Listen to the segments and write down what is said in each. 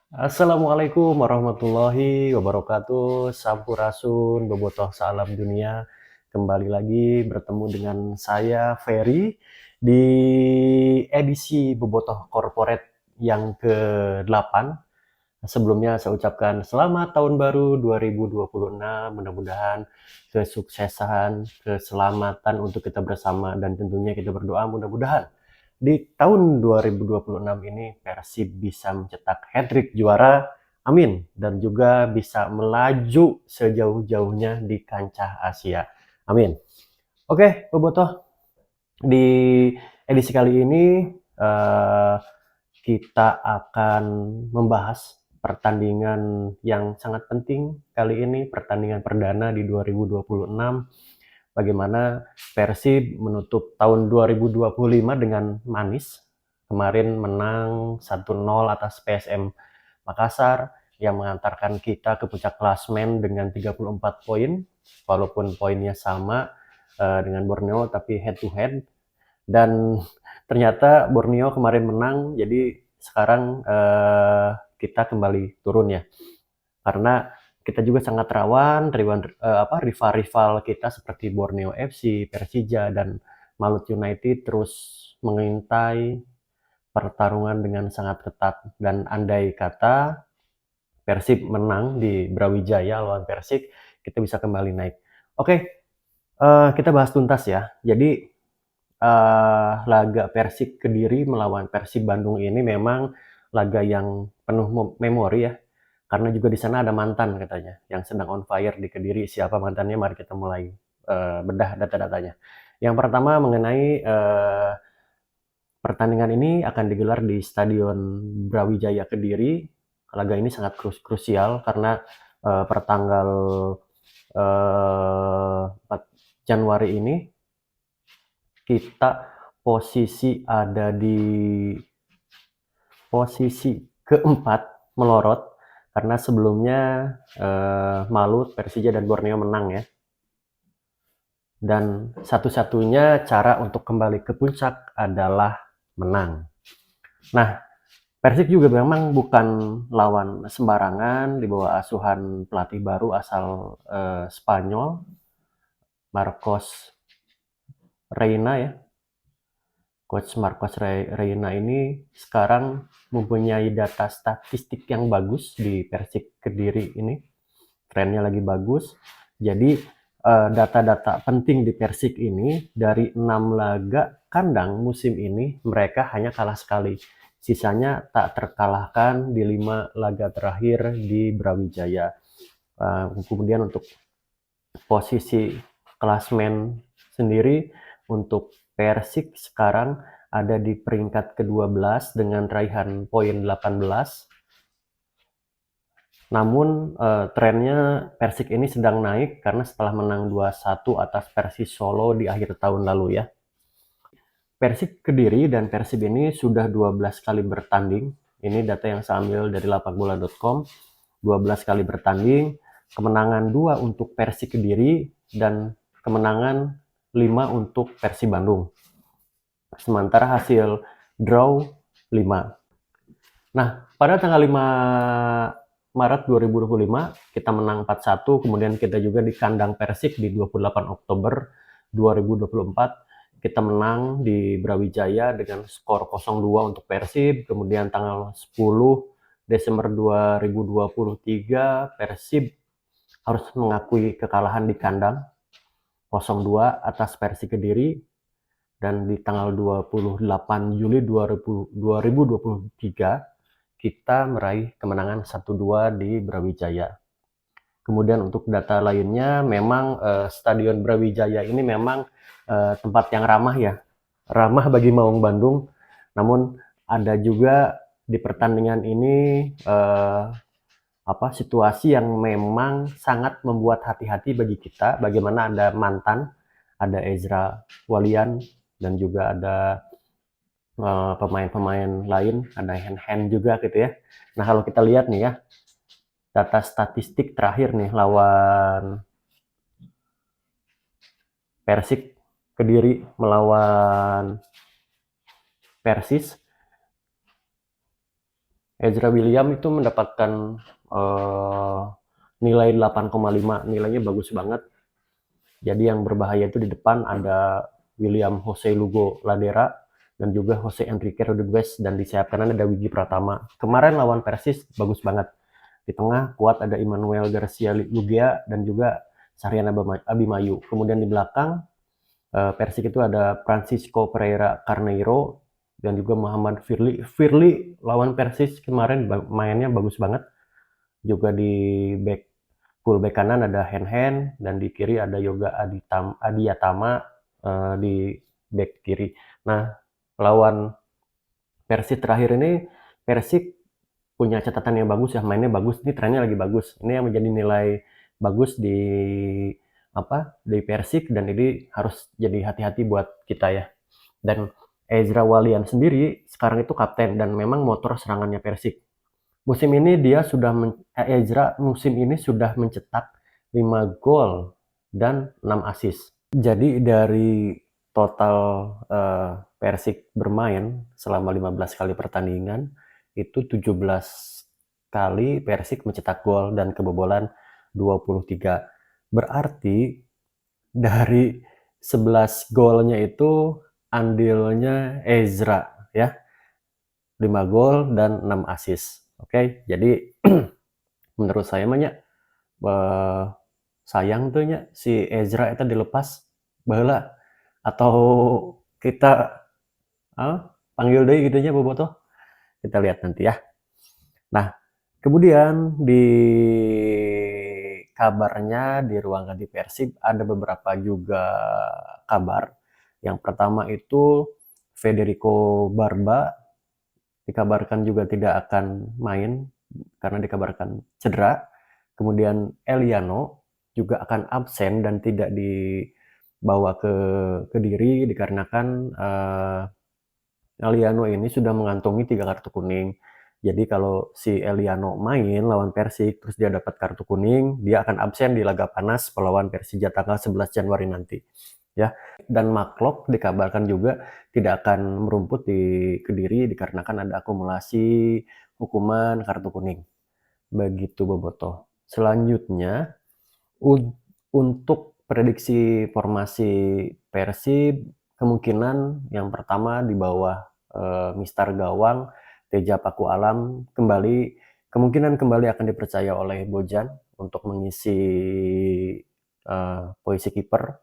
Assalamualaikum warahmatullahi wabarakatuh. Sampurasun, bobotoh salam dunia. Kembali lagi bertemu dengan saya Ferry di edisi Bobotoh Corporate yang ke-8. Sebelumnya saya ucapkan selamat tahun baru 2026. Mudah-mudahan kesuksesan, keselamatan untuk kita bersama dan tentunya kita berdoa mudah-mudahan di tahun 2026 ini Persib bisa mencetak hat-trick juara, amin, dan juga bisa melaju sejauh-jauhnya di kancah Asia, amin. Oke, Bobotoh, di edisi kali ini eh, kita akan membahas pertandingan yang sangat penting kali ini, pertandingan perdana di 2026. Bagaimana Persib menutup tahun 2025 dengan manis. Kemarin menang 1-0 atas PSM Makassar yang mengantarkan kita ke puncak klasmen dengan 34 poin, walaupun poinnya sama dengan Borneo tapi head to head. Dan ternyata Borneo kemarin menang, jadi sekarang kita kembali turun ya. Karena kita juga sangat rawan rival-rival kita seperti Borneo FC, Persija, dan Malut United terus mengintai pertarungan dengan sangat ketat. Dan andai kata Persib menang di Brawijaya lawan Persik, kita bisa kembali naik. Oke, kita bahas tuntas ya. Jadi laga Persik Kediri melawan Persib Bandung ini memang laga yang penuh memori ya. Karena juga di sana ada mantan katanya yang sedang on fire di Kediri. Siapa mantannya? Mari kita mulai bedah data-datanya. Yang pertama mengenai pertandingan ini akan digelar di Stadion Brawijaya Kediri. Laga ini sangat krusial karena pertanggal 4 Januari ini kita posisi ada di posisi keempat melorot karena sebelumnya Malut, Persija, dan Borneo menang ya. Dan satu-satunya cara untuk kembali ke puncak adalah menang. Nah, Persik juga memang bukan lawan sembarangan di bawah asuhan pelatih baru asal Spanyol, Marcos Reina ya. Coach Marcos Reina ini sekarang mempunyai data statistik yang bagus di Persik Kediri ini. Trennya lagi bagus. Jadi data-data penting di Persik ini dari 6 laga kandang musim ini mereka hanya kalah sekali. Sisanya tak terkalahkan di 5 laga terakhir di Brawijaya. Kemudian untuk posisi klasmen sendiri untuk Persik sekarang ada di peringkat ke-12 dengan raihan poin 18. Namun trennya Persik ini sedang naik karena setelah menang 2-1 atas Persis Solo di akhir tahun lalu ya. Persik Kediri dan Persib ini sudah 12 kali bertanding. Ini data yang saya ambil dari lapakbola.com. 12 kali bertanding, kemenangan 2 untuk Persik Kediri dan kemenangan 5 untuk Persib Bandung. Sementara hasil draw 5. Nah, pada tanggal 5 Maret 2025 kita menang 4-1, kemudian kita juga di kandang Persik di 28 Oktober 2024 kita menang di Brawijaya dengan skor 0-2 untuk Persib, kemudian tanggal 10 Desember 2023 Persib harus mengakui kekalahan di kandang 0-2 atas Persik Kediri, dan di tanggal 28 Juli 2023 kita meraih kemenangan 1-2 di Brawijaya. Kemudian untuk data lainnya memang Stadion Brawijaya ini memang tempat yang ramah ya, ramah bagi Maung Bandung. Namun ada juga di pertandingan ini situasi yang memang sangat membuat hati-hati bagi kita. Bagaimana ada mantan, ada Ezra Walian, dan juga ada pemain-pemain lain, ada hand-hand juga gitu ya. Nah kalau kita lihat nih ya, data statistik terakhir nih lawan Persik Kediri melawan Persis, Ezra William itu mendapatkan uh, nilai 8,5, nilainya bagus banget. Jadi yang berbahaya itu di depan ada William Jose Lugo Ladera dan juga Jose Enrique Rodriguez, dan di sayap kanan ada Wigi Pratama. Kemarin lawan Persis bagus banget. Di tengah kuat ada Emmanuel Garcia Lugia dan juga Sarian Abimayu. Kemudian di belakang Persik itu ada Francisco Pereira Carneiro dan juga Muhammad Firly. Firly lawan Persis kemarin mainnya bagus banget. Juga di fullback kanan ada Hen dan di kiri ada Yoga Adiyatama di back kiri. Nah, lawan Persik terakhir ini, Persik punya catatan yang bagus ya, mainnya bagus, ini trennya lagi bagus. Ini yang menjadi nilai bagus di Persik, dan ini harus jadi hati-hati buat kita ya. Dan Ezra Walian sendiri sekarang itu kapten dan memang motor serangannya Persik. Musim ini Ezra musim ini sudah mencetak 5 gol dan 6 assist. Jadi dari total Persik bermain selama 15 kali pertandingan, itu 17 kali Persik mencetak gol dan kebobolan 23. Berarti dari 11 golnya itu andilnya Ezra ya, 5 gol dan 6 assist. Oke, jadi menurut saya mah sayang tuh nya si Ezra itu dilepas baheula, atau kita panggil deui gitu nya bobotoh. Kita lihat nanti ya. Nah, kemudian di kabarnya di ruang ganti Persib ada beberapa juga kabar. Yang pertama itu Federico Barba dikabarkan juga tidak akan main karena dikabarkan cedera. Kemudian Eliano juga akan absen dan tidak dibawa ke Kediri dikarenakan Eliano ini sudah mengantongi 3 kartu kuning. Jadi kalau si Eliano main lawan Persik terus dia dapat kartu kuning, dia akan absen di laga panas melawan Persija tanggal 11 Januari nanti. Ya. Dan Maklok dikabarkan juga tidak akan merumput di Kediri dikarenakan ada akumulasi hukuman kartu kuning. Begitu Boboto. Selanjutnya untuk prediksi formasi Persib, kemungkinan yang pertama di bawah Mister Gawang Teja Paku Alam kemungkinan kembali akan dipercaya oleh Bojan untuk mengisi posisi kiper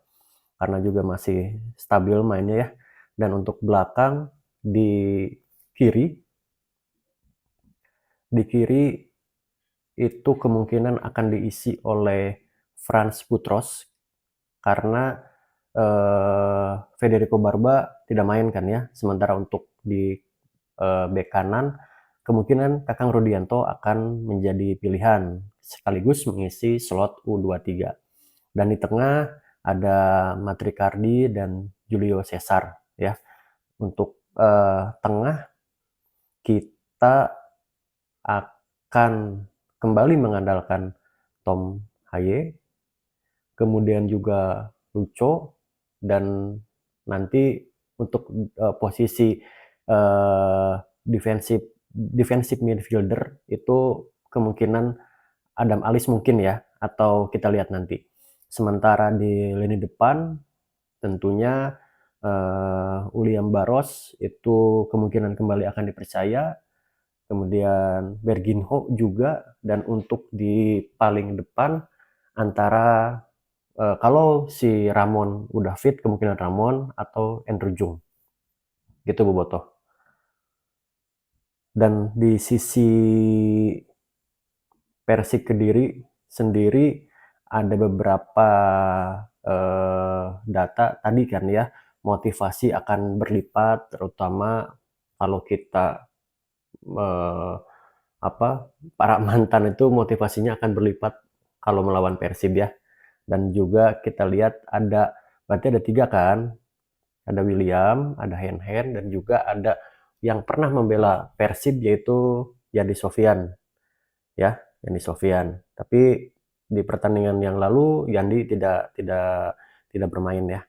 karena juga masih stabil mainnya ya. Dan untuk belakang di kiri itu kemungkinan akan diisi oleh Franz Putros karena Federico Barba tidak main kan ya. Sementara untuk di bek kanan kemungkinan Kakang Rudianto akan menjadi pilihan sekaligus mengisi slot U23. Dan di tengah ada Matrikardi dan Julio Cesar ya. Untuk tengah kita akan kembali mengandalkan Tom Haye, kemudian juga Lucho, dan nanti untuk posisi defensive midfielder itu kemungkinan Adam Alis mungkin ya, atau kita lihat nanti. Sementara di lini depan tentunya William Barros itu kemungkinan kembali akan dipercaya, kemudian Berginho juga, dan untuk di paling depan antara kalau si Ramon udah fit kemungkinan Ramon atau Andrew Jung gitu Bobotoh. Dan di sisi Persik Kediri sendiri ada beberapa data tadi kan ya, motivasi akan berlipat terutama kalau kita para mantan itu motivasinya akan berlipat kalau melawan Persib ya. Dan juga kita lihat berarti ada 3 kan, ada William, ada Hen dan juga ada yang pernah membela Persib yaitu Yandi Sofian ya, Yandi Sofian. Tapi di pertandingan yang lalu Yandi tidak bermain ya,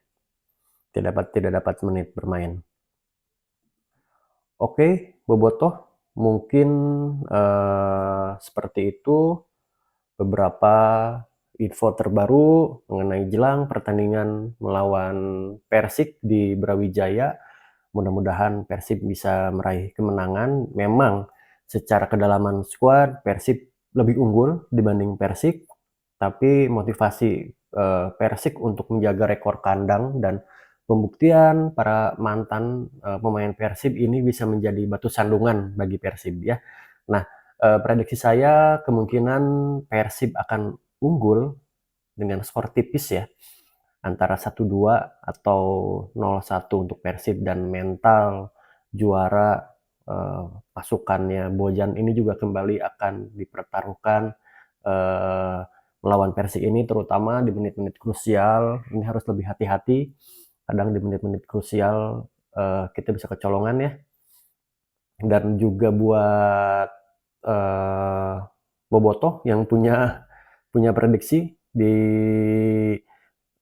tidak dapat menit bermain. Oke Bobotoh, Mungkin seperti itu beberapa info terbaru mengenai jelang pertandingan melawan Persik di Brawijaya. Mudah-mudahan Persib bisa meraih kemenangan. Memang secara kedalaman skuad Persib lebih unggul dibanding Persik, tapi motivasi Persik untuk menjaga rekor kandang dan pembuktian para mantan pemain Persib ini bisa menjadi batu sandungan bagi Persib ya. Nah, prediksi saya kemungkinan Persib akan unggul dengan skor tipis ya, antara 1-2 atau 0-1 untuk Persib, dan mental juara pasukannya Bojan ini juga kembali akan dipertaruhkan melawan Persik ini, terutama di menit-menit krusial. Ini harus lebih hati-hati. Kadang di menit-menit krusial kita bisa kecolongan ya. Dan juga buat Bobotoh yang punya prediksi di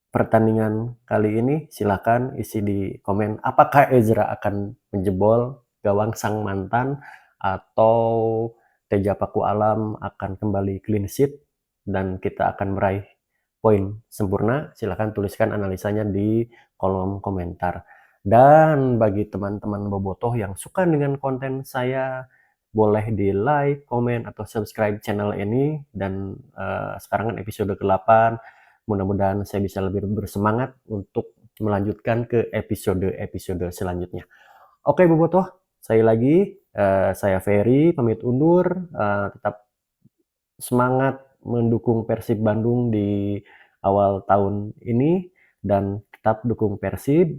pertandingan kali ini, silakan isi di komen apakah Ezra akan menjebol gawang sang mantan atau Teja Paku Alam akan kembali clean sheet dan kita akan meraih poin sempurna. Silakan tuliskan analisanya di kolom komentar. Dan bagi teman-teman Bobotoh yang suka dengan konten saya, boleh di like, komen, atau subscribe channel ini. Dan sekarang kan episode ke-8, mudah-mudahan saya bisa lebih bersemangat untuk melanjutkan ke episode-episode selanjutnya. Oke Bobotoh, sekali lagi saya Ferry pamit undur. Tetap semangat mendukung Persib Bandung di awal tahun ini dan tetap dukung Persib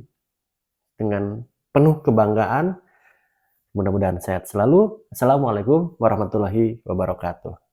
dengan penuh kebanggaan. Mudah-mudahan sehat selalu. Assalamualaikum warahmatullahi wabarakatuh.